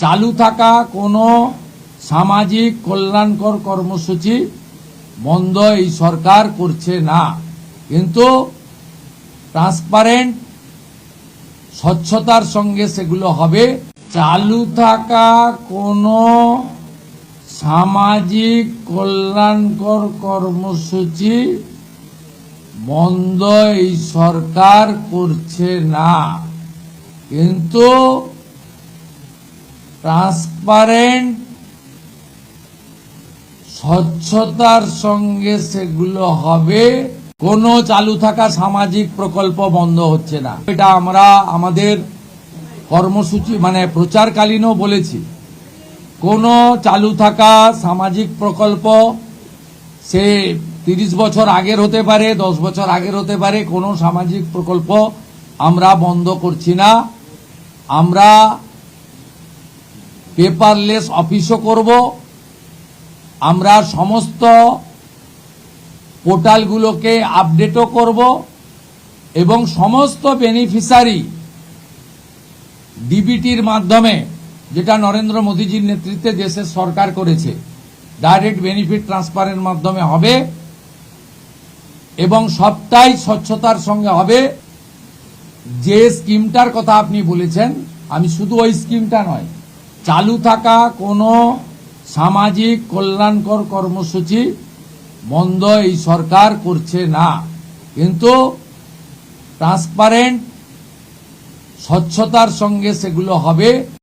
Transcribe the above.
চালু থাকা কোনো সামাজিক কল্যাণকর কর্মসূচি বন্ধ এই সরকার করছে না, কিন্তু ট্রান্সপারেন্ট স্বচ্ছতার সঙ্গে সেগুলো হবে। চালু থাকা কোনো সামাজিক কল্যাণকর কর্মসূচি বন্ধ এই সরকার করছে না, কিন্তু ট্রান্সপারেন্ট স্বচ্ছতার সঙ্গে সেগুলো হবে। কোনো চালু থাকা সামাজিক প্রকল্প বন্ধ হচ্ছে না। এটা আমরা আমাদের কর্মসূচি প্রচারকালীনও বলেছি। কোনো চালু থাকা সামাজিক প্রকল্প সে 30 বছর আগের হতে পারে, 10 বছর আগের হতে পারে, কোনো সামাজিক প্রকল্প আমরা বন্ধ করছি না। আমরা পেপারলেস অফিসও করব, আমরা সমস্ত পোর্টালগুলোকে আপডেটও করব এবং সমস্ত বেনিফিশিয়ারি ডিবিটির মাধ্যমে, যেটা নরেন্দ্র মোদীজির নেতৃত্বে দেশের সরকার করেছে, ডাইরেক্ট বেনিফিট ট্রান্সফারের মাধ্যমে হবে এবং সবটাই স্বচ্ছতার সঙ্গে হবে। যে স্কিমটার কথা আপনি বলেছেন, আমি শুধু ওই স্কিমটা নয়, চালু থাকা কোনো সামাজিক কল্যাণকর কর্মসূচি বন্ধ এই সরকার করছে না, কিন্তু ট্রান্সপারেন্ট স্বচ্ছতার সঙ্গে সেগুলো হবে।